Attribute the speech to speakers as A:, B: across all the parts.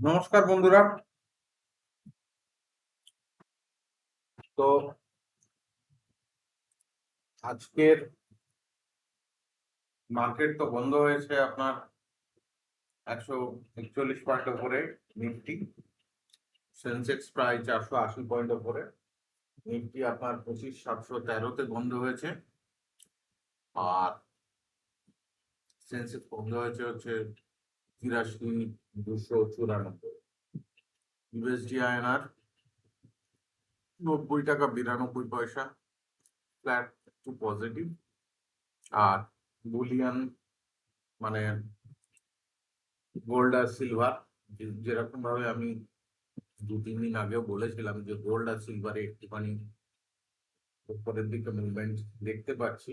A: নমস্কার বন্ধুরা। তো আজকের মার্কেট তো বন্ধ হয়েছে আপনার 141 পয়েন্ট উপরে। নিফটি সেন্সেক্স প্রায় 480 পয়েন্ট উপরে। নিফটি আপনার 25,713-তে বন্ধ হয়েছে। আর সেন্সেক্স বন্ধ হয়েছে হচ্ছে 83,294। ইউএসডি আইএনআর 90 টাকা 92 পয়সা, ফ্ল্যাট টু পজিটিভ। আর বুলিয়ান মানে গোল্ড আর সিলভার, যেরকম ভাবে আমি 2-3 দিন আগেও বলেছিলাম যে গোল্ড আর সিলভারে একটুখানি উপরের দিকে মুভমেন্ট দেখতে পাচ্ছি,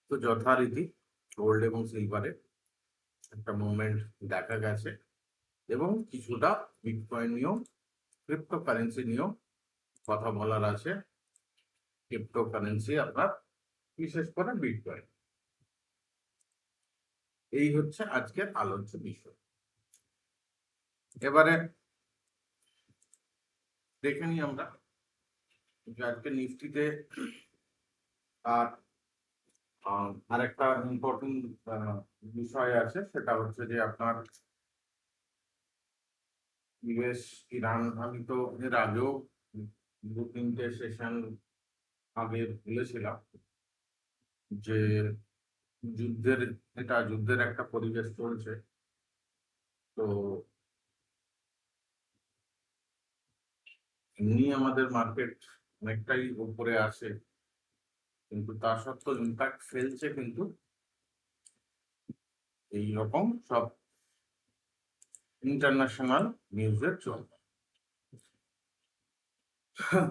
A: তো যথারীতি গোল্ড এবং সিলভারে একটা মুভমেন্ট দেখা গেছে। এবং কিছুটা বিটকয়েন নিয়েও, ক্রিপ্টোকারেন্সি নিয়েও কথা বলার আছে। ক্রিপ্টোকারেন্সি আপনার বিশেষ করে বিটকয়েন, এই হচ্ছে আজকের আলোচ্য বিষয়। এবারে দেখে নিই আমরা যে আজকে নিফটিতে আর আরেকটা ইম্পর্টেন্ট বিষয় আছে, সেটা হচ্ছে যে আপনার ইউএস ইরান। আমি তো এর আগেও 2-3টে সেশন আগে বলেছিলাম যে যুদ্ধের যুদ্ধের একটা পরিবেশ চলছে। তো এমনি আমাদের মার্কেট অনেকটাই উপরে আসে, কিন্তু তা সত্ত্বেও ইম্প্যাক্ট ফেলছে কিন্তু এই রকম সব ইন্টারন্যাশনাল নিউজের জন্য।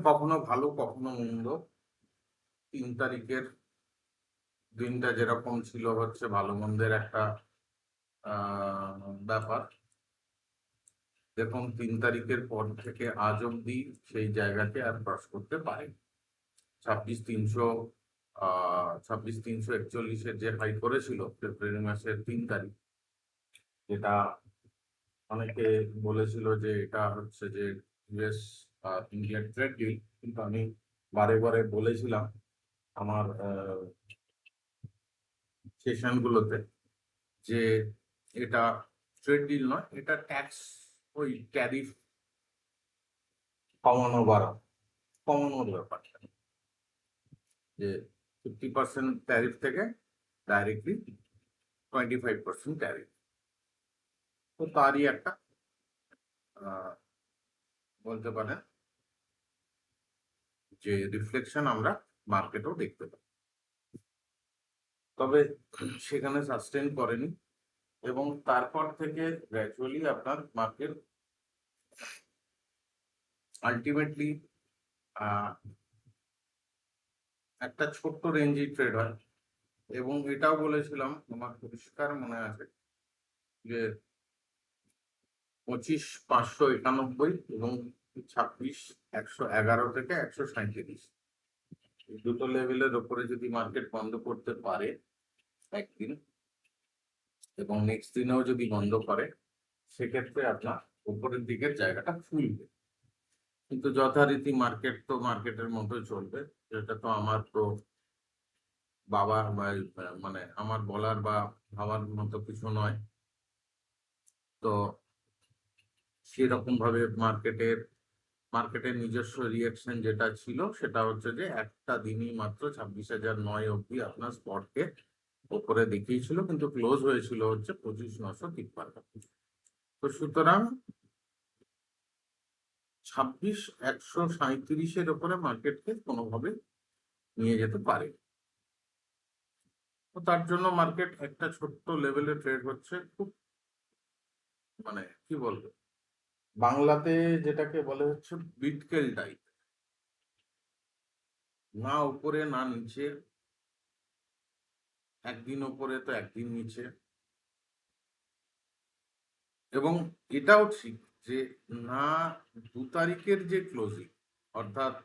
A: কখনো ভালো কখনো মন্দ। 3 তারিখের দিনটা যেরকম ছিল হচ্ছে ভালো মন্দের একটা ব্যাপার। দেখুন 3 তারিখের পর থেকে আজ অব্দি সেই জায়গাকে আর ক্রস করতে পারে। 26,341-এর যে হাই করেছিল ফেব্রুয়ারি মাসের 3 তারিখ, যেটা অনেকে বলেছিল যে এটা হচ্ছে যে ইউএস ইন্ডিয়ার ট্রেড ডিল, কিন্তু আমি বারে বারে বলেছিলাম আমার সেশনগুলোতে যে এটা ট্রেড ডিল নয়, এটা ট্যাক্স, ওই ট্যারিফ কমানোর ব্যাপারটা, যে 50% ট্যারিফ থেকে ডাইরেক্টলি 25% ট্যারিফ। তো তারই একটা বলতে পারেন যে রিফ্লেকশন আমরা মার্কেটেও দেখতে পাই। তবে সেখানে সাস্টেন করেনি, এবং তারপর থেকে গ্র্যাজুয়ালি আপনার মার্কেট আলটিমেটলি একটা ছোট্ট রেঞ্জে ট্রেড হয়। এবং এটাও বলেছিলাম, আমার পরিষ্কার মনে আছে যে 25,591 এবং 26,111 থেকে 137, এই দুটো লেভেলের ওপরে যদি মার্কেট বন্ধ করতে পারে একদিন, এবং নেক্সট দিনেও যদি বন্ধ করে, সেক্ষেত্রে আপনার উপরের দিকের জায়গাটা ফুলবে। কিন্তু যথারীতি মার্কেট তো মার্কেটের মতো চলবে, এটা তো আমার তো বাবার মানে আমার বলার বা ভাবার মতো কিছু নয়। তো সেরকম ভাবে মার্কেটের নিজস্ব রিয়াকশন যেটা ছিল সেটা হচ্ছে যে একটা দিনই মাত্র 26,009 অব্দি আপনার স্পটকে ওপরে দেখিয়েছিল, কিন্তু ক্লোজ হয়েছিল হচ্ছে 25,953। তো সুতরাং 26,137-এর ওপরে মার্কেটকে কোনোভাবে নিয়ে যেতে পারে। তো তার জন্য মার্কেট একটা ছোট্ট লেভেলে ট্রেড হচ্ছে, খুব মানে কি বলবো, বাংলাতে যেটাকে বলে হচ্ছে বিটকেল টাইপ, না উপরে না নিচে, একদিন উপরে তো একদিন নিচে। এবং এটাও ঠিক যে না 2 তারিখের যে ক্লোজিং, অর্থাৎ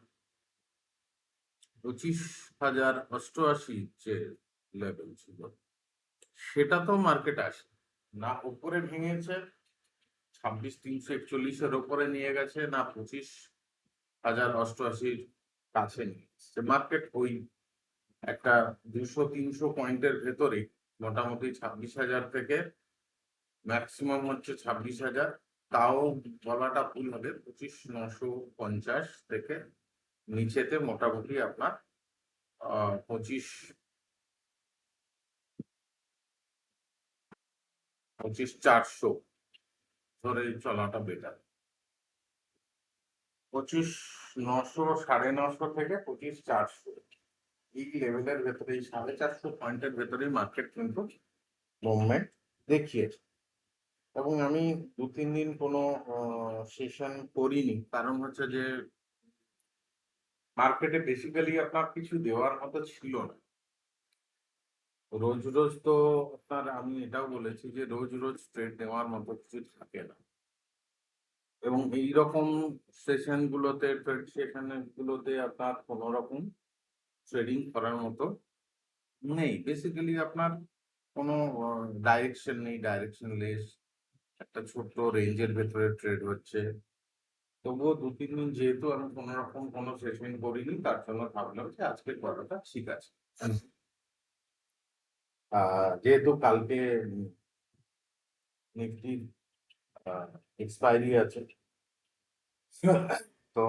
A: 25,088 যে লেভেল ছিল, সেটা তো মার্কেট আসে না উপরে ভেঙেছে 26,341-এর উপরে নিয়ে গেছে, না 25,088-র কাছে নিয়ে এসছে। মার্কেট ওই একটা 200-300 পয়েন্টের ভেতরে মোটামুটি 26,000 থেকে ম্যাক্সিমাম হচ্ছে 26,000, তাও বলাটা ভুল হবে, 25,950 থেকে নিচেতে মোটামুটি আপনার 25,400 ধরে চলাটা বেটার। 25,900, 950 থেকে 25,400 এই লেভেলের ভেতরে, এই 450 পয়েন্টের ভেতরেই মার্কেট কিন্তু মুভমেন্ট দেখিয়েছে। এবং আমি 2-3 দিন কোনো সেশন করিনি, কারণ হচ্ছে যে মার্কেটে বেসিক্যালি আপনার কিছু দেওয়ার মতো ছিল না। রোজ রোজ তো আপনার, আমি এটাও বলেছি যে রোজ রোজ ট্রেড নেওয়ার মতো কিছু থাকে না, এবং এইরকম সেশন গুলোতে, ট্রেড সেশন গুলোতে আপনার কোনো রকম ট্রেডিং করার মতো নেই। বেসিক্যালি আপনার কোনো ডাইরেকশন নেই, ডাইরেকশনলেস একটা ছোট্ট রেঞ্জের ভেতরে ট্রেড হচ্ছে। তবুও 2-3 দিন যেহেতু আমি কোনো রকম কোনো সেশন করিনি, তার জন্য ভাবলাম যে আজকে করাটা ঠিক আছে। যেহেতু কালকে নিফটির এক্সপায়ারি আছে, তো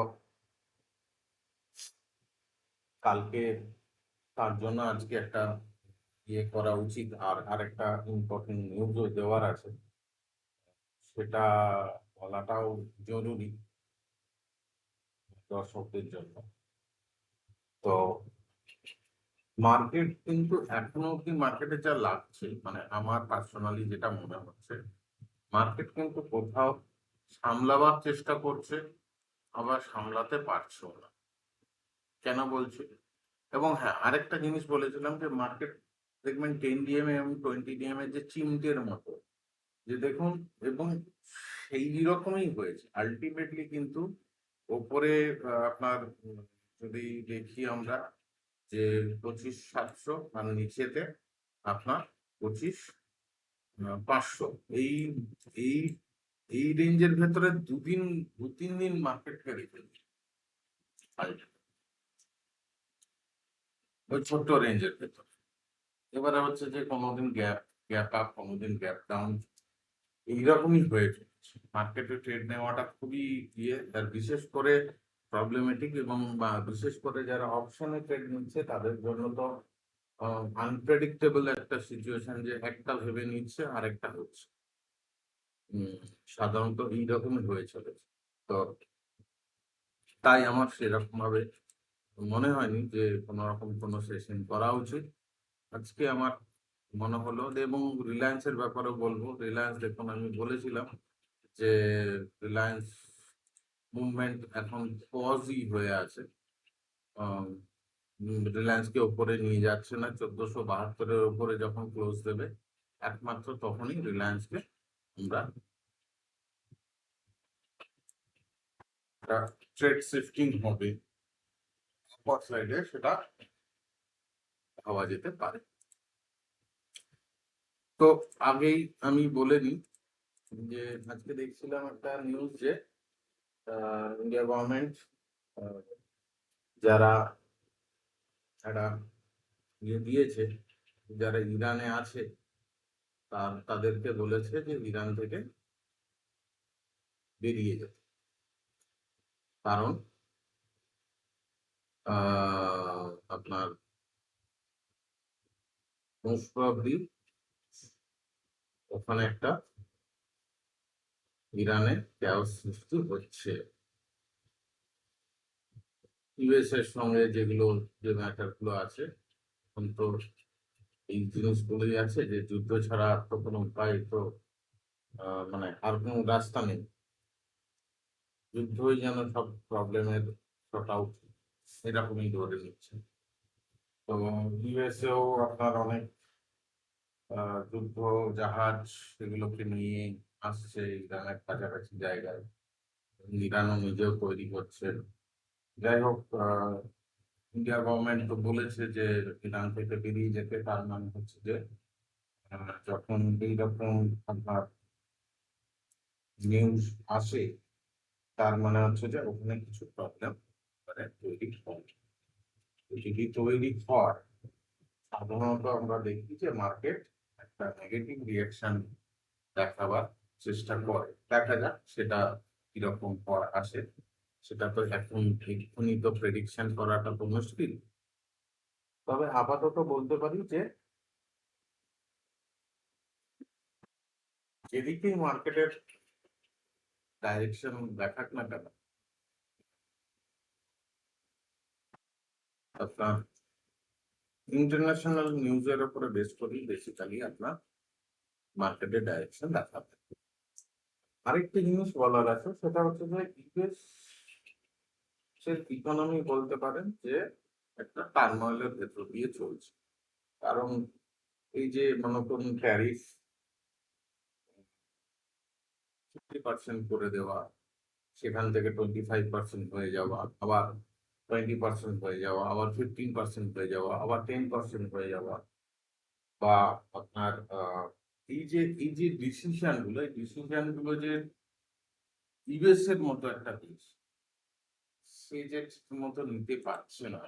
A: কালকে তার জন্য আজকে একটা ইয়ে করা উচিত। আর আরেকটা ইম্পর্টেন্ট নিউজও দেওয়ার আছে, সেটা বলাটাও জরুরি দর্শকদের জন্য। তো মার্কেট কিন্তু এখনো অব্দি, মার্কেটে যা লাগছে, মানে আমার পার্সোনালি যেটা মনে হচ্ছে, মার্কেট কিন্তু কোথাও সামলাবার চেষ্টা করছে, আবার সামলাতে পারছেও না। কেন বলছি? এবং হ্যাঁ, আরেকটা জিনিস বলেছিলাম যে মার্কেট দেখবেন 10 ডিএম এবং 20 ডিএম এর যে চিমটের মতো, যে দেখুন, এবং সেই রকমই হয়েছে আলটিমেটলি কিন্তু। ওপরে আপনার যদি দেখি আমরা যে 25,700, মানে নিচেতে আপনার 25,500, এই এই এই রেঞ্জের ভেতরে 2-3 দিন মার্কেটকে রেখে দিচ্ছে ওই ছোট্ট রেঞ্জের ভেতর। এবারে হচ্ছে যে কোনোদিন গ্যাপ গ্যাপ আপ, কোনোদিন গ্যাপ ডাউন, এইরকমই হয়ে চলেছে। মার্কেটে ট্রেড নেওয়াটা খুবই ইয়ে, আর বিশেষ করে প্রবলেমেটিক, এবং বিশেষ করে যারা অপশনে ট্রেড নিচ্ছে তাদের জন্য তো আনপ্রেডিক্টেবল একটা সিচুয়েশন, যে একটা ভেবে নিচ্ছে আর একটা হচ্ছে। সাধারণত এইরকমই হয়ে চলেছে। তো তাই আমার সেরকম ভাবে মনে হয়নি যে কোনো রকম কোনো সেশন করা উচিত। আজকে আমার মনে হলো এবং রিলায়েন্সের ব্যাপারেও বলবো। রিলায়েন্স দেখুন, আমি বলেছিলাম যে রিলায়েন্স মুভমেন্ট এখন পজই হয়ে আছে। রিলায়েন্সকে উপরে নিয়ে যাচ্ছে না। 1472-এর উপরে যখন ক্লোজ দেবে, একমাত্র তখনই রিলায়েন্সকে আমরা ট্রেড শিফটিং হবে, আপার সাইডে সেটা হওয়া যেতে পারে। তো আগেই আমি বলে নিই যে আজকে দেখছিলাম একটা নিউজ যে ইন্ডিয়া গভর্নমেন্ট যারা একটা ইয়ে দিয়েছে, যারা ইরানে আছে তাদেরকে বলেছে যে ইরান থেকে বেরিয়ে যেতে। কারণ আপনার মোস্ট প্রবাবলি ওখানে একটা ইরানে ক্যাওস সৃষ্টি হচ্ছে। ইউএস এর সঙ্গে যেগুলো, যে ম্যাটার গুলো আছে, এখন তো এই জিনিসগুলোই আছে যে যুদ্ধ ছাড়া তো কোনো উপায় তো মানে আর কোনো রাস্তা নেই। যুদ্ধই যেন সব প্রবলেমের শর্ট আউট, এরকমই ধরে নিচ্ছে। তো ইউএসএও আপনার অনেক যুদ্ধ জাহাজ সেগুলোকে নিয়ে আসছে ইরানের কাছাকাছি জায়গায়। ইরানও নিজেও তৈরি করছে। যাই হোক, ইন্ডিয়া গভর্নমেন্ট তো বলেছে যে ইরান থেকে বেরিয়ে যেতে। তার মানে হচ্ছে যে যখন এইরকম আপনার নিউজ আসে, তার মানে হচ্ছে যে ওখানে কিছু প্রবলেম তৈরি হয়। যদি তৈরি হয়, সাধারণত আমরা দেখি যে মার্কেট একটা নেগেটিভ রিয়াকশন দেখাবার চেষ্টা করে। দেখা যাক সেটা কিরকম আসে। সেটা তো এখন এক্ষুনি তো প্রেডিকশন করাটা তো মুশকিল। তবে আপাতত বলতে পারি যে যেদিকেই মার্কেটের ডাইরেকশন দেখাক না কেন, আপনার ইন্টারন্যাশনাল নিউজের উপরে বেস করেই বেসিক্যালি আপনার মার্কেটের ডাইরেকশন দেখাবে। আরেকটি জিনিস বলার আছে, সেটা হচ্ছে যে ইউএস এর ইকোনমি বলতে পারেন যে একটা টার্মোইলের ভেতর দিয়ে চলছে। কারণ এই যে মনে করুন ট্যারিফ 50% করে দেওয়া, সেখান থেকে 25% হয়ে যাওয়া, আবার 20% হয়ে যাওয়া, আবার 15% হয়ে যাওয়া, আবার 10% হয়ে যাওয়া, বা আপনার এই যে ডিসিশন গুলো যে ইউএস এর মতো একটা দেশ সে যে ঠিক মতো নিতে পারছে না,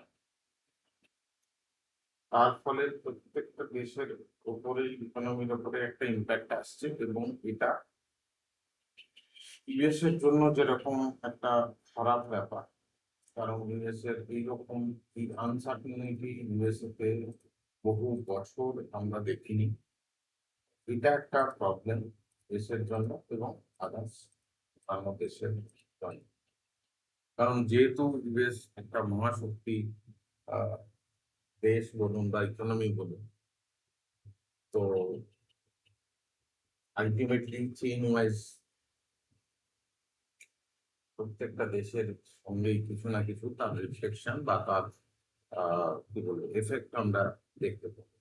A: তার ফলে প্রত্যেকটা দেশের উপরে ইকোনমির উপরে একটা ইম্প্যাক্ট আসছে। এবং এটা ইউএস এর জন্য যেরকম একটা খারাপ ব্যাপার, কারণ ইউএস এর এইরকম এই আনসার্টিনিটি ইউএস তে বহু বছর আমরা দেখিনি। এটা একটা প্রবলেম দেশের জন্য এবং আদার্স বাংলাদেশের জন্য। কারণ যেহেতু ইউএস একটা মহাশক্তি আহ, দেশ বলুন বা ইকোনমি বলুন, তো আলটিমেটলি চেইন ওয়াইজ প্রত্যেকটা দেশের সঙ্গেই কিছু না কিছু তার রিফ্লেকশন বা তার কি বলবো এফেক্ট আমরা দেখতে পাবো।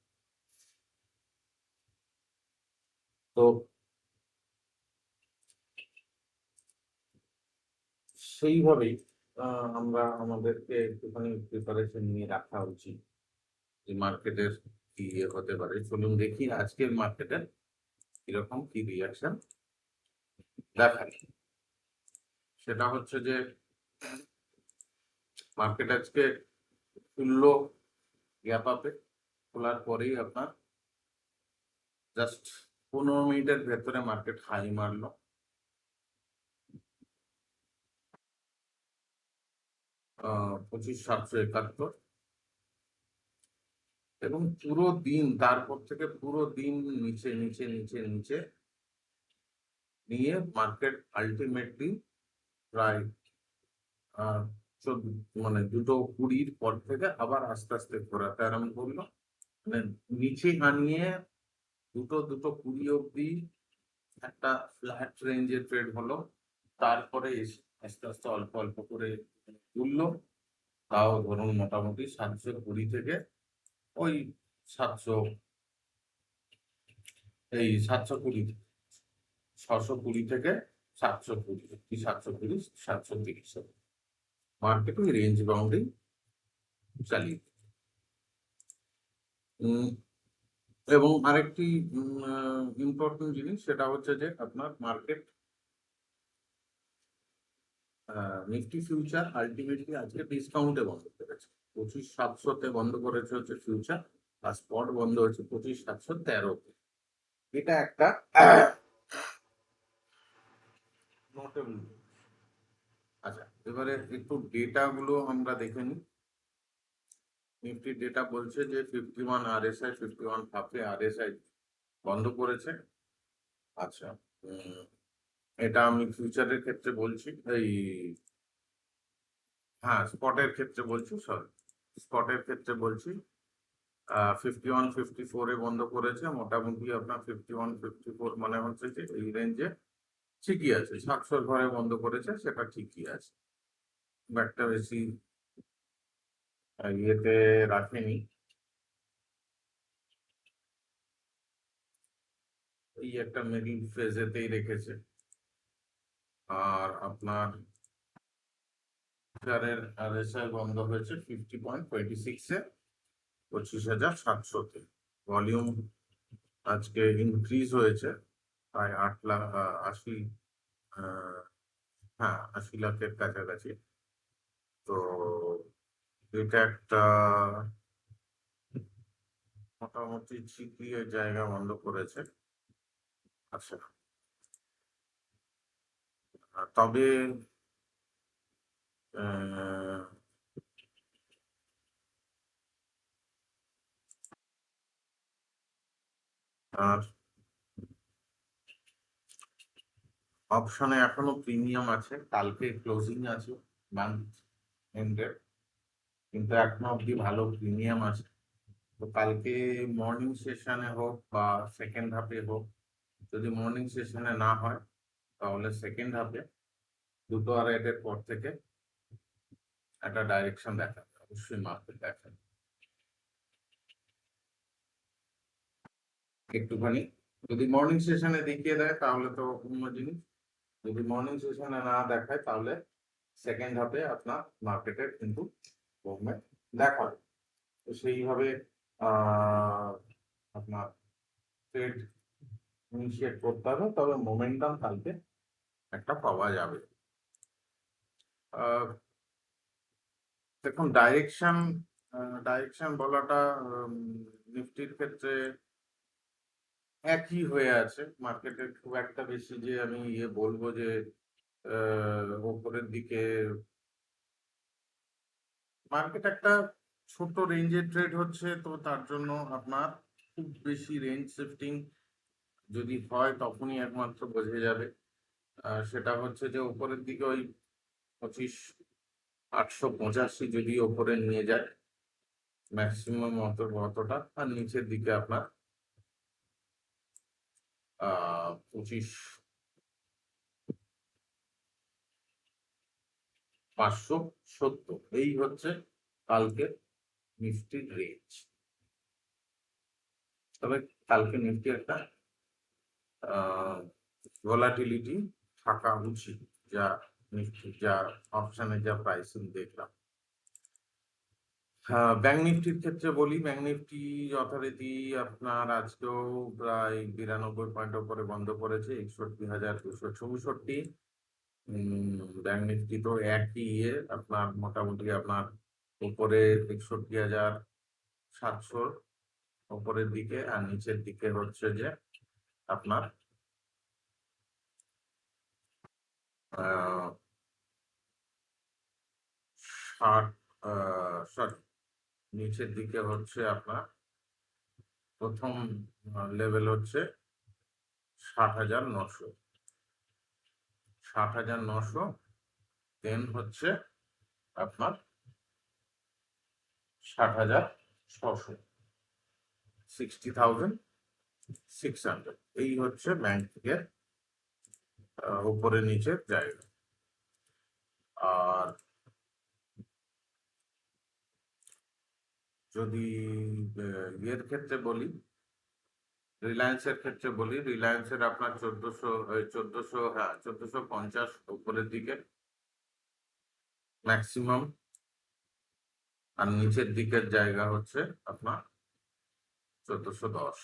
A: তো সেইভাবেই আমরা আমাদেরকে একটুখানি প্রিপারেশন নিয়ে রাখা উচিত যে মার্কেটের কি হতে পারে। চলুন দেখি আজকের মার্কেটের কিরকম কি রিয়াকশন দেখায়। সেটা হচ্ছে যে মার্কেট আজকে খুললো গ্যাপ আপে, খোলার পরেই আপনার জাস্ট 15 মিনিটের ভেতরে মার্কেট হাই মারলো 25,771, এবং পুরো দিন তারপর থেকে পুরো দিন নিচে নিচে নিচে নিচে নিয়ে মার্কেট আলটিমেটলি প্রায় আহ মানে 2:20 পর থেকে আবার আস্তে আস্তে ঘোরাতে আরম্ভ করলো। মানে নিচে আনিয়ে 2:20 অব্দি একটা ফ্ল্যাট রেঞ্জে ট্রেড হলো। তারপরে আস্তে আস্তে অল্প অল্প করে তুললো। তাও ধরুন মোটামুটি 720 থেকে ওই 700, এই 720, 620 থেকে 720, 720, 730 মার্কেট ওই রেঞ্জ বাউন্ডেই চালিয়ে। এবং আরেকটি ইম্পর্টেন্ট জিনিস, সেটা হচ্ছে যে আপনার মার্কেট নিফটি ফিউচার আলটিমেটলি আজকে ডিসকাউন্টে বন্ধ করেছে। 25,700-তে বন্ধ করেছে হচ্ছে ফিউচার, আর স্পট বন্ধ হচ্ছে 25,713-তে। এটা একটা নোটেবল। আচ্ছা, এবারে একটু ডেটা গুলো আমরা দেখে নিই। নিফটি ডেটা বলছে যে 51 আরএসআই, 51 হাফে আরএসআই বন্ধ করেছে। আচ্ছা, এটা আমি ফিউচারের ক্ষেত্রে বলছি, এই হ্যাঁ স্পটের ক্ষেত্রে বলছি, সরি স্পটের ক্ষেত্রে বলছি। 51-54-এ বন্ধ করেছে। মোটামুটি আপনার 51-54 মানে হচ্ছে যে এই রেঞ্জে ঠিকই আছে, 700 ঘরে বন্ধ করেছে, সেটা ঠিকই আছে, একটা বেশি ইয়েতে রাখেনি। এই একটা মিডিল ফেজেতেই রেখেছে। আর আপনার আরএসআই বন্ধ হয়েছে 50.26-এ, 25,700-তে। ভলিউম আজকে ইনক্রিজ হয়েছে প্রায় 8 লাখ 80, হ্যাঁ 80 লাখের কাছাকাছি। তো এটা একটা মোটামুটি ছিপিয়ে জায়গা বন্ধ করেছে। আচ্ছা, তবে আহ, আর অপশনে এখনো প্রিমিয়াম আছে, কালকে ক্লোজিং আছে মান্থ এন্ডের, কিন্তু এখনো অব্দি ভালো প্রিমিয়াম আছে। তো কালকে মর্নিং সেশনে হোক বা সেকেন্ড হাফে হোক, যদি মর্নিং সেশনে না হয় তাহলে সেকেন্ড হাফে 2:30 পর থেকে একটা ডাইরেকশন দেখাবে, অবশ্যই মার্কেট দেখাবে একটুখানি। যদি মর্নিং সেশনে দেখিয়ে দেয় তাহলে তো অন্য জিনিস, যদি মর্নিং সেশনে না দেখায় তাহলে সেকেন্ড হাফে আপনার মার্কেটের কিন্তু মুভমেন্ট দেখাবে। তো সেইভাবে আহ আপনার ট্রেড ইনিশিয়েট করতে হবে, তবে মোমেন্টাম কালকে একটা পাওয়া যাবে। দেখুন ডাইরেকশন, ডাইরেকশন বলাটা নিফটির ক্ষেত্রে একই হয়ে আছে। মার্কেটে খুব একটা বেশি যে আমি বলবো যে ওপরের দিকে, মার্কেট একটা ছোট রেঞ্জের ট্রেড হচ্ছে, তো তার জন্য আপনার খুব বেশি রেঞ্জ শিফটিং যদি হয় তখনই একমাত্র বোঝা যাবে। সেটা হচ্ছে যে উপরের দিকে ওই 25,885 যদি ওপরে নিয়ে যায় ম্যাক্সিমাম অতটা, আর নিচের দিকে আপনার 25,570, এই হচ্ছে কালকের নিফটির রেঞ্জ। তবে কালকে নিফটি একটা ভোলাটিলিটি থাকা উচিত, যা নিফটি যা অপশনে যা প্রাইসিং দেখলাম। হ্যাঁ, ব্যাংক নিফটির ক্ষেত্রে বলি, ব্যাংক নিফটি যথারীতি আপনার আজকেও প্রায় 92 পয়েন্ট উপরে বন্ধ করেছে, 61,264। ব্যাংক নিফটি তো একই আপনার মোটামুটি আপনার উপরে 61,700 উপরের দিকে, আর নিচের দিকে হচ্ছে যে আপনার 60, নিচের দিকে হচ্ছে আপনার প্রথম লেভেল হচ্ছে 60,900, 60,900, দেন হচ্ছে আপনার 60,600, 60,600। এই হচ্ছে ব্যাংক থেকে উপরে নিচের জায়গা। আর যদি ইয়ের ক্ষেত্রে বলি, রিলায়েন্সের ক্ষেত্রে বলি, রিলায়েন্সের আপনার 1400, হ্যাঁ 1450 উপরের দিকে ম্যাক্সিমাম, আর নিচের দিকের জায়গা হচ্ছে আপনার 1410।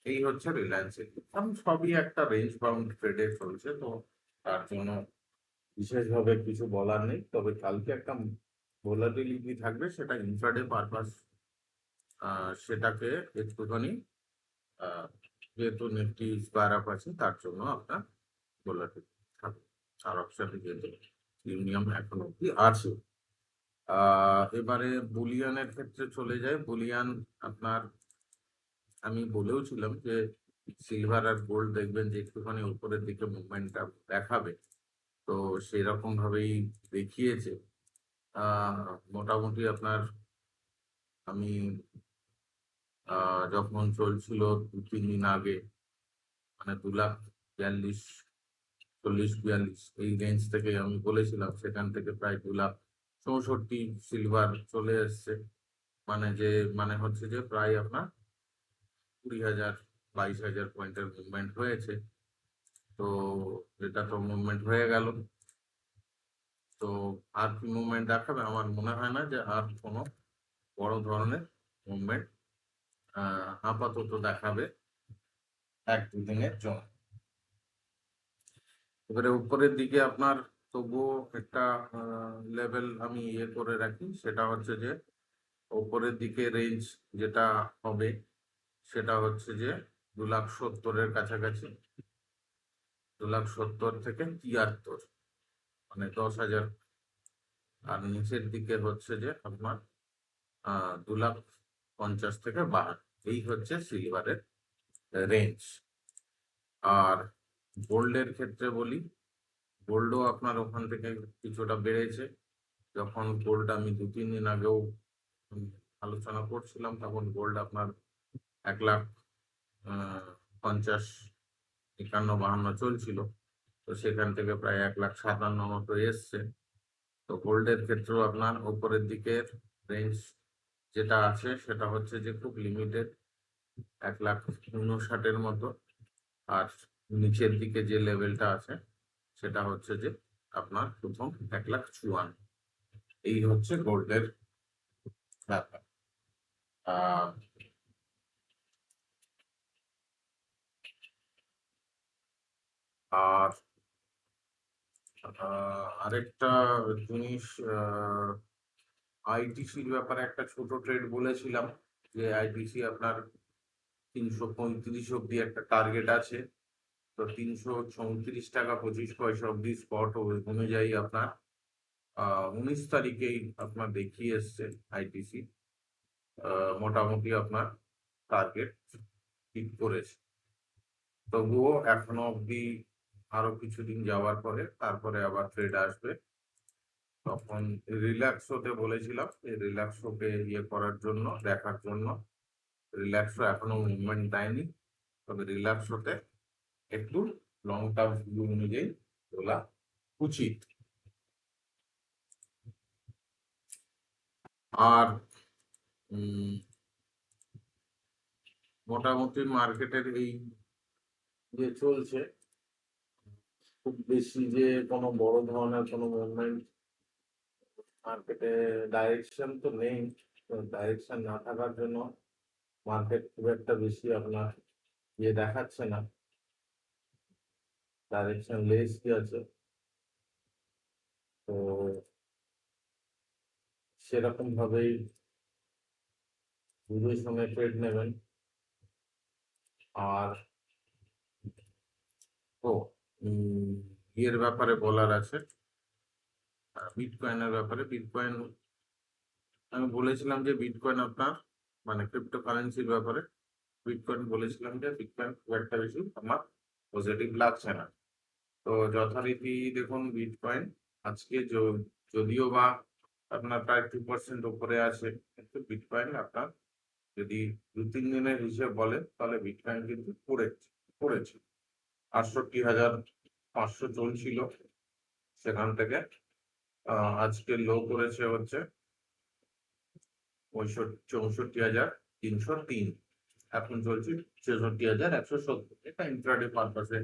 A: এই হচ্ছে রিলায়েন্সের, কারণ সবই একটা রেঞ্জ বাউন্ড ট্রেডে চলছে, তো তার জন্য বিশেষভাবে কিছু বলার নেই। তবে কালকে একটা ভোলাটিলিটি থাকবে, সেটা ইন্ট্রাডে পারপাস, সেটাকে একটুখানি যেহেতু নিফটি স্কোয়ার আপ আছে তার জন্য আপনার ভোলাটিলিটি থাকবে। আর অপশনে যেহেতু প্রিমিয়াম এখন অব্দি আছে। এবারে বুলিয়ানের ক্ষেত্রে চলে যায়। বুলিয়ান আপনার, আমি বলেও ছিলাম যে সিলভার আর গোল্ড দেখবেন যে একটুখানি উপরের দিকে মুভমেন্টটা দেখাবে, তো সেরকম ভাবেই দেখিয়েছে। মোটামুটি আপনার আমি যখন চলছিল 2-3 দিন আগে, মানে 2,42,000, 40-42 এই রেঞ্জ থেকে আমি বলেছিলাম, সেখান থেকে প্রায় 2,64,000 সিলভার চলে এসছে। মানে হচ্ছে যে প্রায় আপনার 20,000, 22,000 পয়েন্টের মুভমেন্ট হয়েছে। তো এটা তো মুভমেন্ট হয়ে গেল, তো আর কি মুভমেন্ট দেখাবে? আমার মনে হয় না যে আর কোনো বড় ধরনের মুভমেন্ট আপাতত দেখাবে 1-2 দিনের জন্য। এবারে উপরের দিকে আপনার তবুও একটা লেভেল আমি করে রাখি, সেটা হচ্ছে যে উপরের দিকে রেঞ্জ যেটা হবে সেটা হচ্ছে যে 2,70,000-এর কাছাকাছি, 2,70,000 থেকে 73, মানে 10,000। আর নিচের দিকে হচ্ছে যে আপনার 2,50,000 থেকে 52, এই হচ্ছে সিলভারের রেঞ্জ। আর গোল্ডের ক্ষেত্রে বলি, গোল্ডও আপনার ওখান থেকে কিছুটা বেড়েছে। যখন গোল্ড আমি 2-3 দিন আগেও আলোচনা করছিলাম, তখন গোল্ড আপনার 1,50,000, 51, 52 চলছিল। তো সেখান থেকে প্রায় 1,57,000 মতো এসছে। তো গোল্ডের ক্ষেত্রেও আপনার উপরের দিকের রেঞ্জ যেটা আছে সেটা হচ্ছে যে খুব লিমিটেড, 1,59,000-এর মতো। আর নিচের দিকে যে লেভেলটা আছে সেটা হচ্ছে যে আপনার প্রথম 1,54,000। এই হচ্ছে গোল্ডের ব্যাপার। আহ আর আরেকটা জিনিস, আইটিসির ব্যাপারে একটা ছোট ট্রেড বলেছিলাম যে আইটিসি আপনার 335 অব্দি একটা টার্গেট আছে। তো 334 টাকা 25 পয়সা অব্দি স্পট অনুযায়ী আপনার 19 তারিখেই আপনার দেখিয়ে এসছে আইটিসি মোটামুটি আপনার টার্গেট হিট করেছে। তবুও এখনো অব্দি আরো কিছুদিন যাওয়ার পরে তারপরে আবার ট্রেড আসবে, তখন রিল্যাক্স হতে বলেছিলাম। এই রিল্যাক্স হতে করার জন্য, দেখার জন্য। রিল্যাক্সও এখনো মুভমেন্ট দেয়নি, তবে রিল্যাক্স হতে একটু লং টার্ম ভিউ অনুযায়ী তোলা উচিত। আর মোটামুটি মার্কেটের এই যে চলছে, খুব বেশি যে কোনো বড় ধরনের কোনো মুভমেন্ট মার্কেটে ডাইরেকশন তো নেই। ডাইরেকশন না থাকার জন্য মার্কেট খুব একটা বেশি আপনার দেখাচ্ছে না, ডাইরেকশন লেস কি আছে। তো সেরকম ভাবেই বুঝে শুনে ট্রেড নেবেন। আর ও ব্যাপারে বলার আছে, বিটকয়েনের ব্যাপারে। বিটকয়েন আমি বলেছিলাম যে বিটকয়েন আপনার, মানে ক্রিপ্টো কারেন্সির ব্যাপারে বিটকয়েন বলেছিলাম যে বিটকয়েন খুব একটা বেশি আমার পজিটিভ লাগছে না। তো যথারীতি দেখুন বিটকয়েন আজকে যদিও বা আপনার প্রায় 2% উপরে আছে, কিন্তু বিটকয়েন আপনার যদি 2-3 দিনের হিসেব বলে তাহলে বিটকয়েন কিন্তু পড়েছে 68,500 চলছিল, সেখান থেকে আজকে লো করেছে হচ্ছে 64,303, এখন চলছে 66,170। এটা ইন্ট্রাডে পারপাসে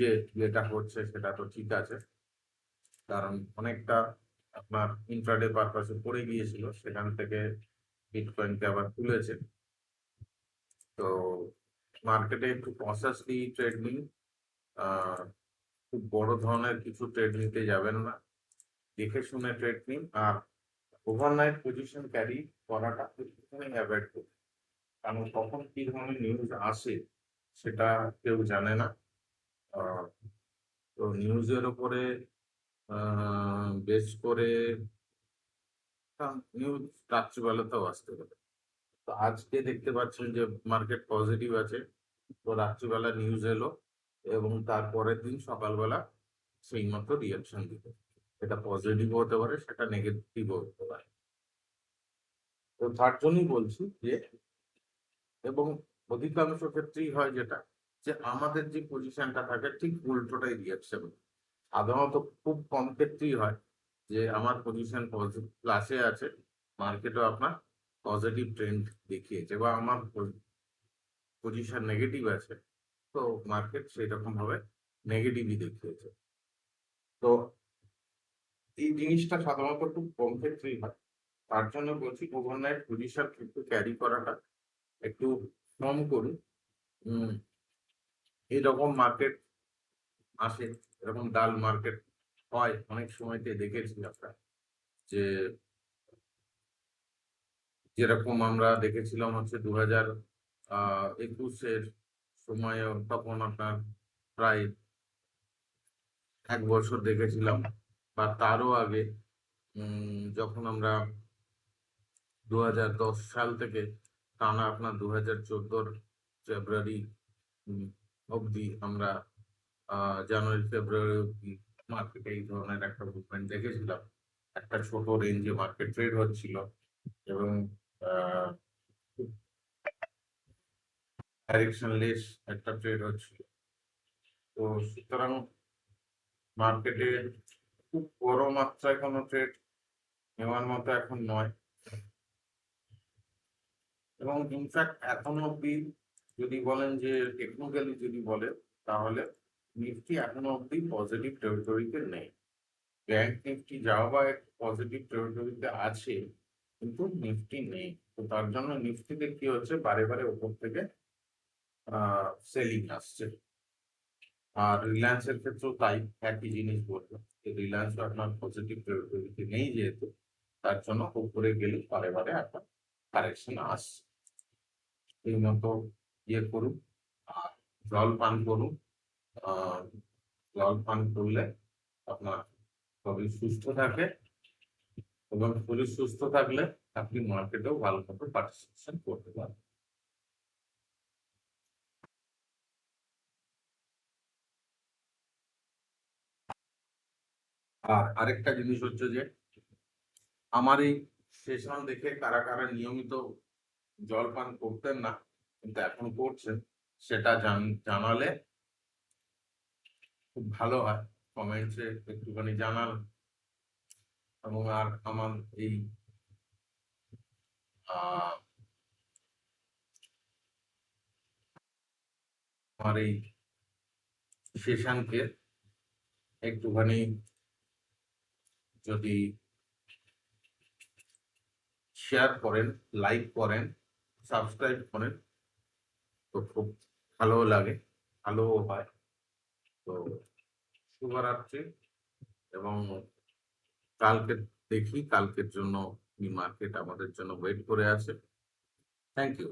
A: যে যেটা হচ্ছে সেটা তো ঠিক আছে, কারণ অনেকটা আপনার ইন্ট্রাডে পারপাসে পড়ে গিয়েছিল, সেখান থেকে বিটকয়েনকে আবার তুলেছে। তো মার্কেটে একটু কনসাসলি ট্রেড নিন, খুব বড় ধরনের কিছু ট্রেড নিতে যাবেন না, দেখে শুনে ট্রেড নিন। আর ওভারনাইট পজিশন ক্যারি করাটা একটুখানি অ্যাভয়েড করুন, কারণ কখন কি ধরনের নিউজ আসে সেটা কেউ জানে না। তো নিউজের উপরে বেস করে নিউজ রাত্রিবেলাতেও আসতে পারে। তো আজকে দেখতে পাচ্ছেন যে মার্কেট পজিটিভ আছে, তো রাত্রিবেলা নিউজ এলো এবং তারপরের দিন সকালবেলা সেই মতো রিয়াকশন দিল। এটা পজিটিভ হতে পারে, সেটা নেগেটিভ হতে পারে। তো তার জন্যই বলছি যে, এবং অধিকাংশ ক্ষেত্রেই হয় যেটা, যে আমাদের যে পজিশনটা থাকে ঠিক উল্টোটাই রিয়াকশন। সাধারণত খুব কম ক্ষেত্রেই হয় যে আমার পজিশন প্লাসে আছে, মার্কেটও আপনার পজিটিভ ট্রেন্ড দেখিয়েছে, বা আমার পজিশন নেগেটিভ আছে, তো মার্কেট সেই রকম ভাবে নেগেটিভই দেখিয়েছে। তো এই জিনিসটা সাধারণত খুব কম ক্ষেত্রেই হয়। তার জন্য বলছি ওভারনাইট পজিশন কিন্তু ক্যারি করাটা একটু কম করুন। উম, এইরকম মার্কেট আসে, এরকম ডাল মার্কেট হয় অনেক সময়তে দেখেছি আমরা, যে যেরকম আমরা দেখেছিলাম হচ্ছে 2021-এর সময়, তখন আপনার প্রায় 1 বছর দেখেছিলাম, বা তারও আগে যখন আমরা 2010 সাল থেকে টানা আপনার 2014-র ফেব্রুয়ারি অবধি আমরা জানুয়ারি ফেব্রুয়ারি অবধি মার্কেটে এই ধরনের একটা মুভমেন্ট দেখেছিলাম। একটা ছোট রেঞ্জে মার্কেট ট্রেড হচ্ছিল এবং ডাইরেকশনলেস একটা ট্রেড হচ্ছিল। তো সুতরাং মার্কেটে খুব বড় মাত্রায় কোনো ট্রেড নেওয়ার মতো এখন নয়, এবং ইনফ্যাক্ট এখনো অব্দি যদি বলেন যে টেকনিক্যালি যদি বলেন, তাহলে নিফটি এখনো অব্দি পজিটিভ টেরিটরিতে নেই। ব্যাংক নিফটি যাওয়া বা পজিটিভ টেরিটরিতে আছে, কিন্তু নিফটি নেই। তো তার জন্য নিফটিতে কি হচ্ছে, বারে বারে উপর থেকে সেলিং আসছে। আর রিলায়েন্সের ক্ষেত্রেও তাই, একই জিনিস বলবো, যে রিলায়েন্স আপনার পজিটিভ টেরিটরিতে নেই যেহেতু, তার জন্য উপরে গেলে বারে বারে আপনার কারেকশন আসছে। এই মতো ইয়ে করুন, আর জল পান করুন। আহ জল পান করলে আপনার শরীর সুস্থ থাকে, এবং শরীর সুস্থ থাকলে আপনি মার্কেটেও ভালো মতো পার্টিসিপেশন করতে পারবেন। আর আরেকটা জিনিস হচ্ছে যে, আমার এই সেশন দেখে কারা কারা নিয়মিত জল পান করতেন না কিন্তু এখন করছেন, সেটা জানালে খুব ভালো হয়। কমেন্টসে একটুখানি জানান। এবং আর আমার এই আহ আমার এই সেশনকে একটুখানি যদি শেয়ার করেন, লাইক করেন, সাবস্ক্রাইব করেন, তো খুব ভালো লাগে, ভালোও হয়। তো শুভরাত্রি, এবং কালকে দেখি, কালকের জন্য মার্কেট আমাদের জন্য ওয়েট করে আছে। Thank you.